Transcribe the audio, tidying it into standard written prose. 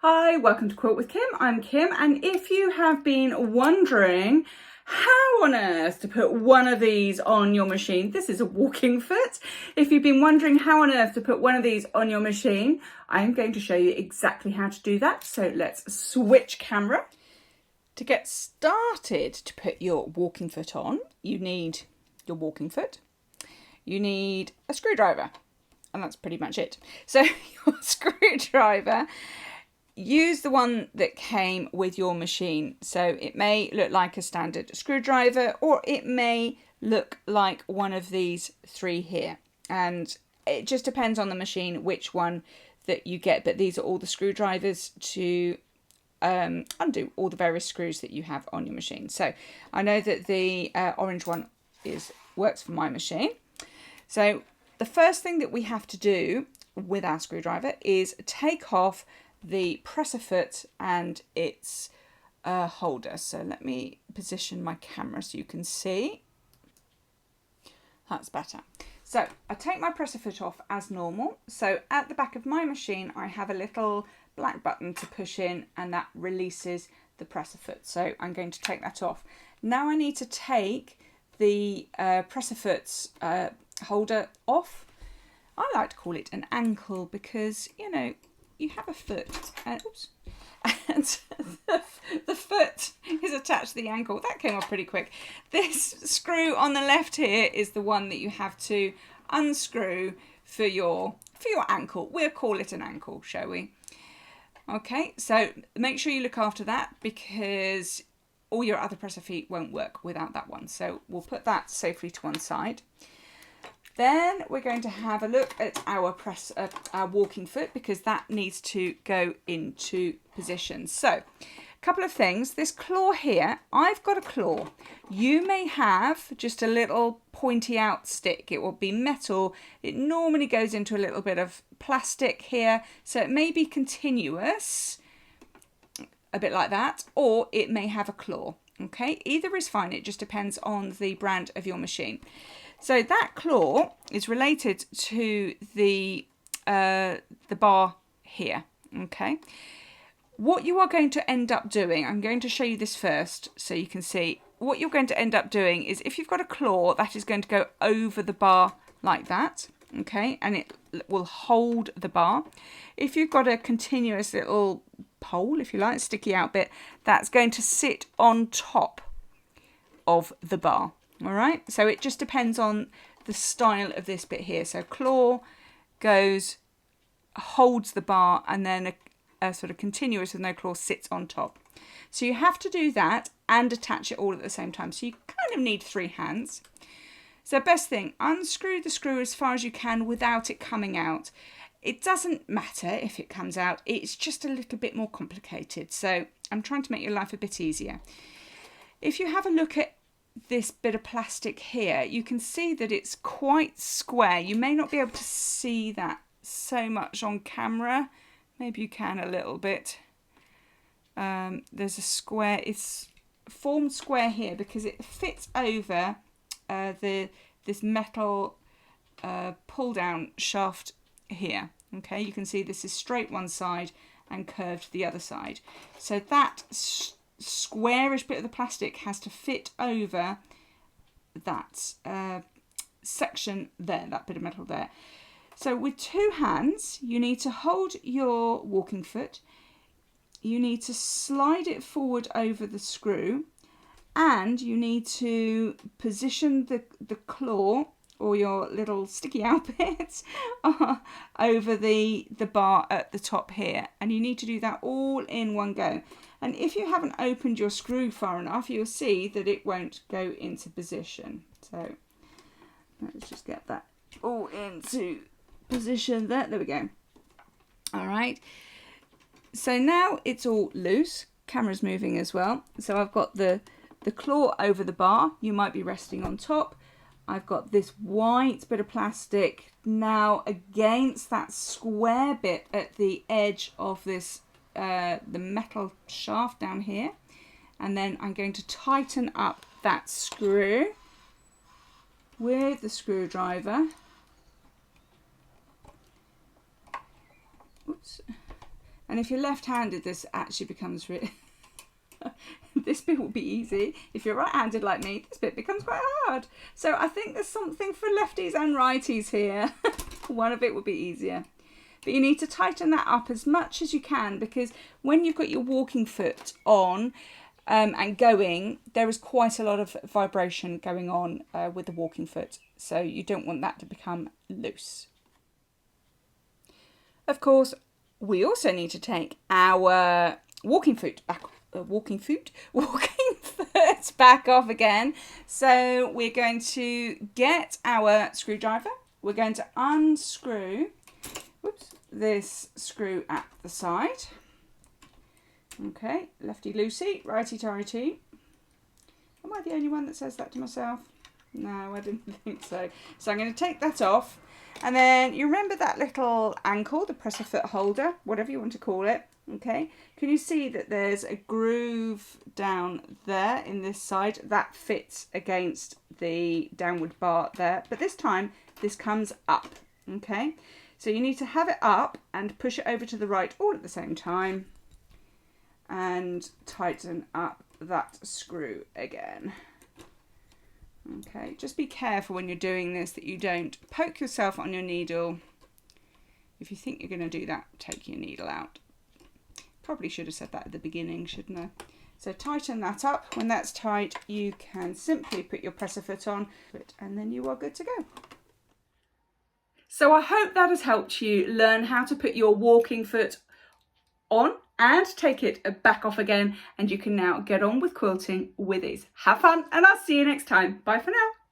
Hi, welcome to Quilt with Kim. I'm Kim, and if you have been wondering how on earth to put one of these on your machine, this is a walking foot. If you've been wondering how on earth to put one of these on your machine, I'm going to show you exactly how to do that. So let's switch camera. To get started to put your walking foot on, you need your walking foot, you need a screwdriver, and that's pretty much it. So your screwdriver, use the one that came with your machine. So it may look like a standard screwdriver, or it may look like one of these three here. And it just depends on the machine which one that you get. But these are all the screwdrivers to undo all the various screws that you have on your machine. So I know that the orange one works for my machine. So the first thing that we have to do with our screwdriver is take off the presser foot and its holder. So let me position my camera so you can see. That's better. So I take my presser foot off as normal. So at the back of my machine, I have a little black button to push in, and that releases the presser foot. So I'm going to take that off. Now I need to take the presser foot's holder off. I like to call it an ankle because, you know, you have a foot and the foot is attached to the ankle. That came off pretty quick. This screw on the left here is the one that you have to unscrew for your ankle. We'll call it an ankle, shall we? Okay, so make sure you look after that because all your other presser feet won't work without that one. So we'll put that safely to one side. Then we're going to have a look at our walking foot because that needs to go into position. So a couple of things. This claw here, I've got a claw. You may have just a little pointy out stick. It will be metal. It normally goes into a little bit of plastic here. So it may be continuous, a bit like that, or it may have a claw. Okay, either is fine. It just depends on the brand of your machine. So that claw is related to the bar here, okay? What you are going to end up doing, I'm going to show you this first so you can see. What you're going to end up doing is if you've got a claw, that is going to go over the bar like that, okay? And it will hold the bar. If you've got a continuous little pole, if you like, sticky out bit, that's going to sit on top of the bar. All right, so it just depends on the style of this bit here. So claw holds the bar, and then a sort of continuous with no claw sits on top. So you have to do that and attach it all at the same time. So you kind of need three hands. So best thing, unscrew the screw as far as you can without it coming out. It doesn't matter if it comes out, it's just a little bit more complicated. So I'm trying to make your life a bit easier. If you have a look at this bit of plastic here, you can see that it's quite square. You may not be able to see that so much on camera. Maybe you can a little bit. There's a square, it's formed square here because it fits over this metal pull down shaft here. Okay, you can see this is straight one side and curved the other side. So that squarish bit of the plastic has to fit over that section there, that bit of metal there. So with two hands, you need to hold your walking foot, you need to slide it forward over the screw, and you need to position the claw or your little sticky out bits over the bar at the top here. And you need to do that all in one go. And if you haven't opened your screw far enough, you'll see that it won't go into position. So let's just get that all into position there. There we go. All right. So now it's all loose. Camera's moving as well. So I've got the claw over the bar. You might be resting on top. I've got this white bit of plastic now against that square bit at the edge of this the metal shaft down here, and then I'm going to tighten up that screw with the screwdriver. Oops. And if you're left-handed, this actually becomes really... this bit will be easy. If you're right-handed like me, this bit becomes quite hard. So I think there's something for lefties and righties here. One of it will be easier. But you need to tighten that up as much as you can, because when you've got your walking foot on and going, there is quite a lot of vibration going on with the walking foot. So you don't want that to become loose. Of course, we also need to take our walking foot back off again. So we're going to get our screwdriver. We're going to unscrew this screw at the side. Okay, lefty loosey, righty tighty. Am I the only one that says that to myself? No, I didn't think so. So I'm going to take that off. And then you remember that little ankle, the presser foot holder, whatever you want to call it. Okay, can you see that there's a groove down there in this side that fits against the downward bar there, but this time this comes up. Okay, so you need to have it up and push it over to the right all at the same time and tighten up that screw again. Okay, just be careful when you're doing this that you don't poke yourself on your needle. If you think you're going to do that, take your needle out. Probably should have said that at the beginning, shouldn't I? So tighten that up. When that's tight, you can simply put your presser foot on and then you are good to go. So I hope that has helped you learn how to put your walking foot on and take it back off again, and you can now get on with quilting with ease. Have fun, and I'll see you next time. Bye for now.